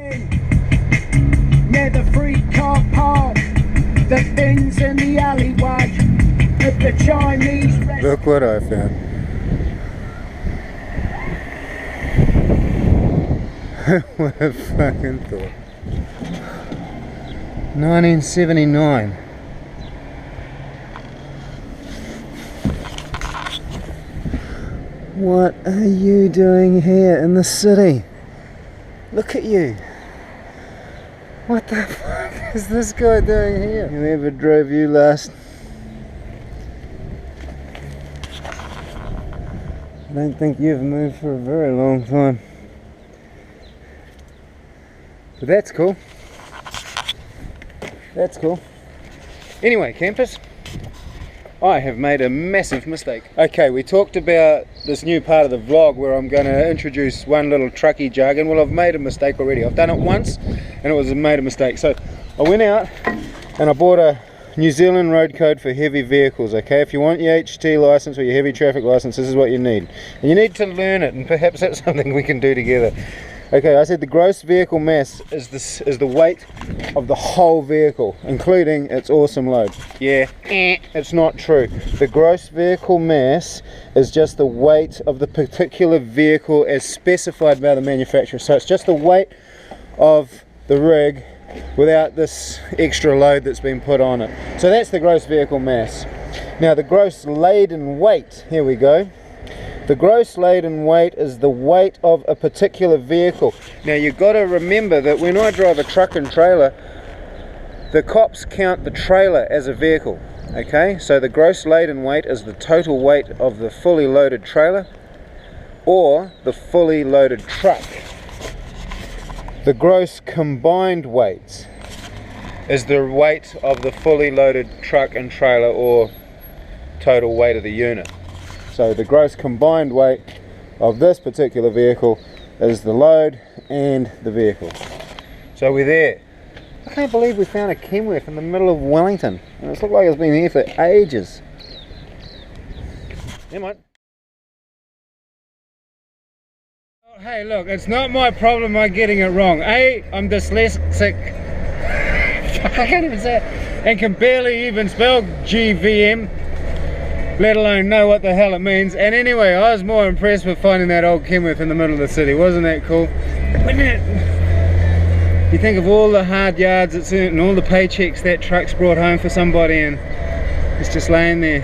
Near the free car park, the bins in the alleyway of the Chinese restaurant. Look what I found. What a fucking thought. 1979. What are you doing here in the city? Look at you. What the fuck is this guy doing here? Whoever drove you last? I don't think you've moved for a very long time. But that's cool. That's cool. Anyway, campers, I have made a massive mistake. Okay, we talked about this new part of the vlog where I'm going to introduce one little truckie jargon. Well, I've made a mistake already. I've done it once and it was made a mistake. So I went out and I bought a New Zealand road code for heavy vehicles. Okay, if you want your HT license or your heavy traffic license, this is what you need. And you need to learn it, and perhaps that's something we can do together. Okay, I said the gross vehicle mass is the weight of the whole vehicle, including its awesome load. Yeah, it's not true. The gross vehicle mass is just the weight of the particular vehicle as specified by the manufacturer. So it's just the weight of the rig without this extra load that's been put on it. So that's the gross vehicle mass. Now the gross laden weight, here we go. The gross laden weight is the weight of a particular vehicle. Now you've got to remember that when I drive a truck and trailer, the cops count the trailer as a vehicle. Okay, so the gross laden weight is the total weight of the fully loaded trailer or the fully loaded truck. The gross combined weight is the weight of the fully loaded truck and trailer or total weight of the unit. So the gross combined weight of this particular vehicle is the load and the vehicle. So we're there. I can't believe we found a Kenworth in the middle of Wellington. And it's looked like it's been here for ages. Never mind. Hey look, it's not my problem I'm getting it wrong. A, I'm dyslexic. I can't even say it. And can barely even spell GVM. Let alone know what the hell it means. And anyway, I was more impressed with finding that old Kenworth in the middle of the city. Wasn't that cool? Wouldn't it? You think of all the hard yards it's earned and all the paychecks that truck's brought home for somebody, and it's just laying there.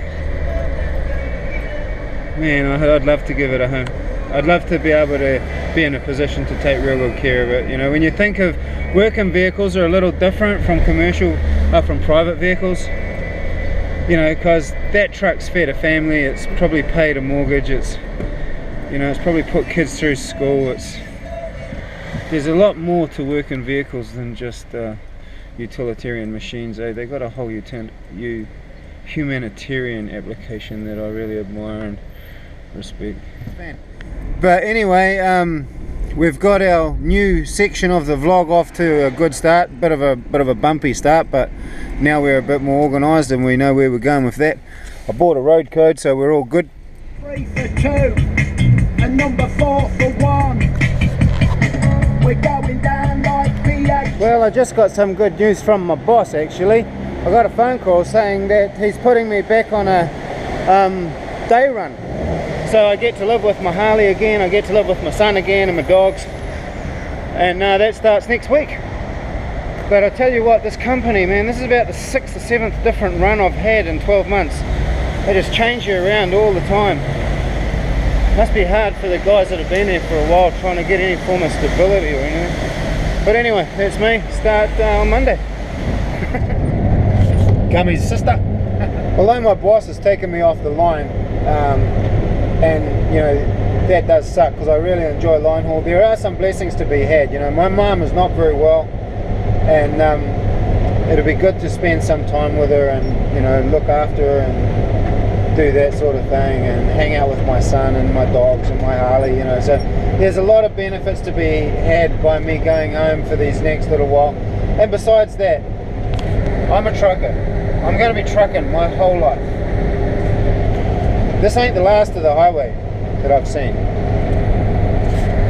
Man, I'd love to give it a home. I'd love to be able to be in a position to take real good care of it. You know, when you think of working vehicles are a little different from commercial, from private vehicles. You know, because that truck's fed a family, it's probably paid a mortgage, it's, you know, it's probably put kids through school. There's a lot more to working vehicles than just utilitarian machines. They've got a whole humanitarian application that I really admire and respect. But anyway, we've got our new section of the vlog off to a good start. Bit of a bumpy start, but now we're a bit more organised and we know where we're going with that. I bought a road code, so we're all good. 3 for 2 and number 4 for 1. We're going down like PH. Well, I just got some good news from my boss actually. I got a phone call saying that he's putting me back on a day run. So I get to live with my Harley again, I get to live with my son again and my dogs, and that starts next week. But I tell you what, this company, man, this is about the 6th or 7th different run I've had in 12 months. They just change you around all the time. Must be hard for the guys that have been there for a while trying to get any form of stability or anything. But anyway, that's me. Start on Monday. Gummy's sister. Although my boss has taken me off the line, and you know, that does suck because I really enjoy line haul. There are some blessings to be had. You know, my mum is not very well, and it'll be good to spend some time with her and, you know, look after her and do that sort of thing and hang out with my son and my dogs and my Harley, you know. So there's a lot of benefits to be had by me going home for these next little while. And besides that, I'm a trucker. I'm going to be trucking my whole life. This ain't the last of the highway that I've seen.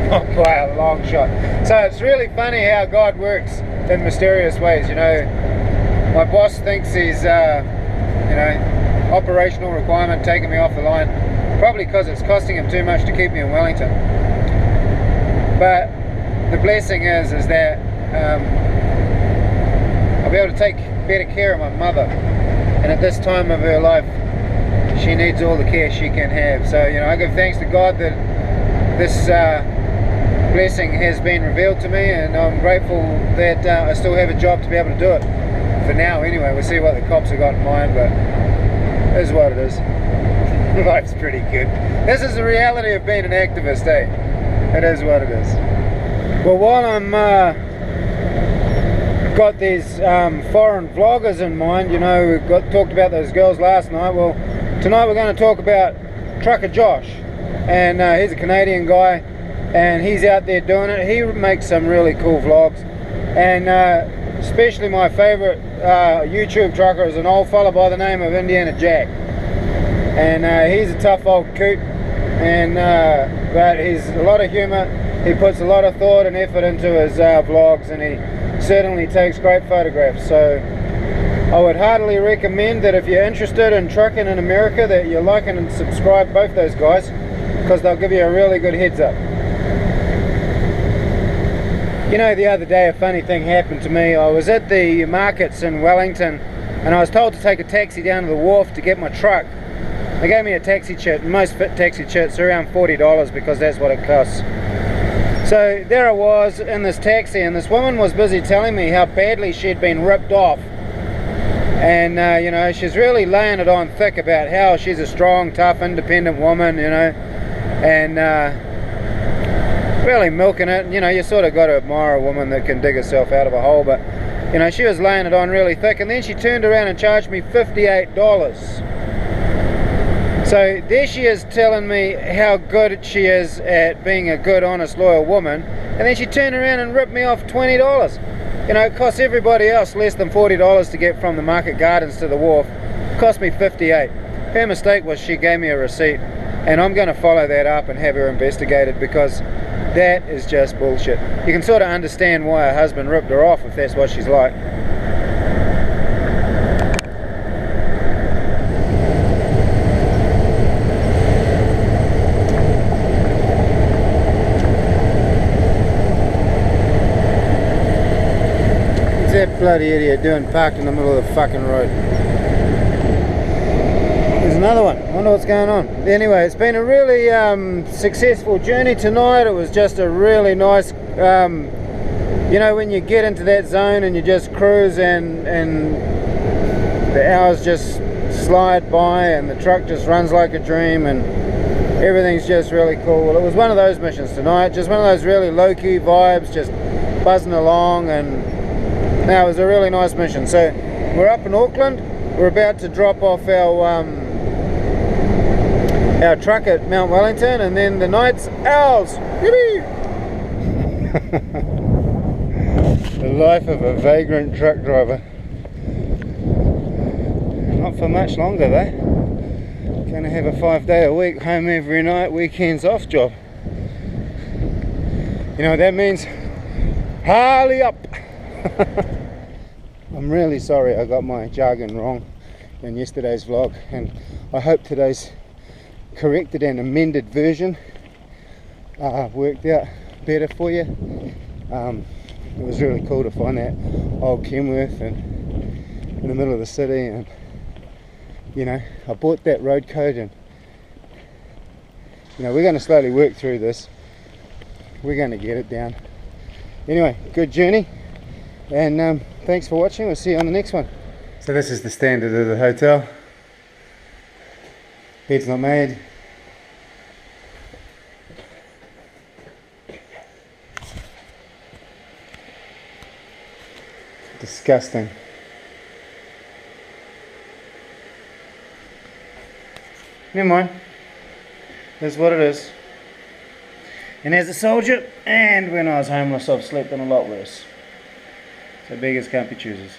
not by a long shot. So it's really funny how God works in mysterious ways. You know, my boss thinks he's, you know, operational requirement taking me off the line, probably because it's costing him too much to keep me in Wellington. But the blessing is that I'll be able to take better care of my mother, and at this time of her life she needs all the care she can have. So, you know, I give thanks to God that this blessing has been revealed to me, and I'm grateful that I still have a job to be able to do it for now anyway. We'll see what the cops have got in mind, but it is what it is. Life's pretty good. This is the reality of being an activist, eh? It is what it is. Well, while I'm got these foreign vloggers in mind, you know, we talked about those girls last night. Well, tonight we're going to talk about Trucker Josh, and he's a Canadian guy, and he's out there doing it. He makes some really cool vlogs, and especially my favorite YouTube trucker is an old fella by the name of Indiana Jack, and he's a tough old coot, and but he's a lot of humor. He puts a lot of thought and effort into his vlogs, and he certainly takes great photographs. So I would heartily recommend that if you're interested in trucking in America, that you like and subscribe both those guys, because they'll give you a really good heads up. You know, the other day a funny thing happened to me. I was at the markets in Wellington, and I was told to take a taxi down to the wharf to get my truck. They gave me a taxi chit. Most taxi chits are around $40 because that's what it costs. So there I was in this taxi, and this woman was busy telling me how badly she'd been ripped off, and you know, she's really laying it on thick about how she's a strong, tough, independent woman, you know, and really milking it. You know, you sort of got to admire a woman that can dig herself out of a hole, but you know, she was laying it on really thick, and then she turned around and charged me $58. So there she is telling me how good she is at being a good, honest, loyal woman, and then she turned around and ripped me off $20. You know, it costs everybody else less than $40 to get from the market gardens to the wharf. It cost me $58. Her mistake was she gave me a receipt, and I'm going to follow that up and have her investigated, because that is just bullshit. You can sort of understand why her husband ripped her off if that's what she's like. That bloody idiot doing parked in the middle of the fucking road? There's another one. I wonder what's going on. Anyway, it's been a really successful journey tonight. It was just a really nice, you know, when you get into that zone and you just cruise, and the hours just slide by and the truck just runs like a dream, and everything's just really cool. Well, it was one of those missions tonight, just one of those really low-key vibes, just buzzing along, and now it was a really nice mission. So we're up in Auckland. We're about to drop off our truck at Mount Wellington, and then the night's ours. The life of a vagrant truck driver. Not for much longer though. Gonna have a 5-day-a-week, home every night, weekends off job. You know what that means? Harley up! I'm really sorry I got my jargon wrong in yesterday's vlog, and I hope today's corrected and amended version worked out better for you. It was really cool to find that old Kenworth and in the middle of the city, and you know, I bought that road code, and you know, we're going to slowly work through this. We're going to get it down. Anyway, good journey. And thanks for watching. We'll see you on the next one. So this is the standard of the hotel. Bed's not made. Disgusting. Never mind. That's what it is. And as a soldier, and when I was homeless, I've slept in a lot worse. So beggars can't be choosers.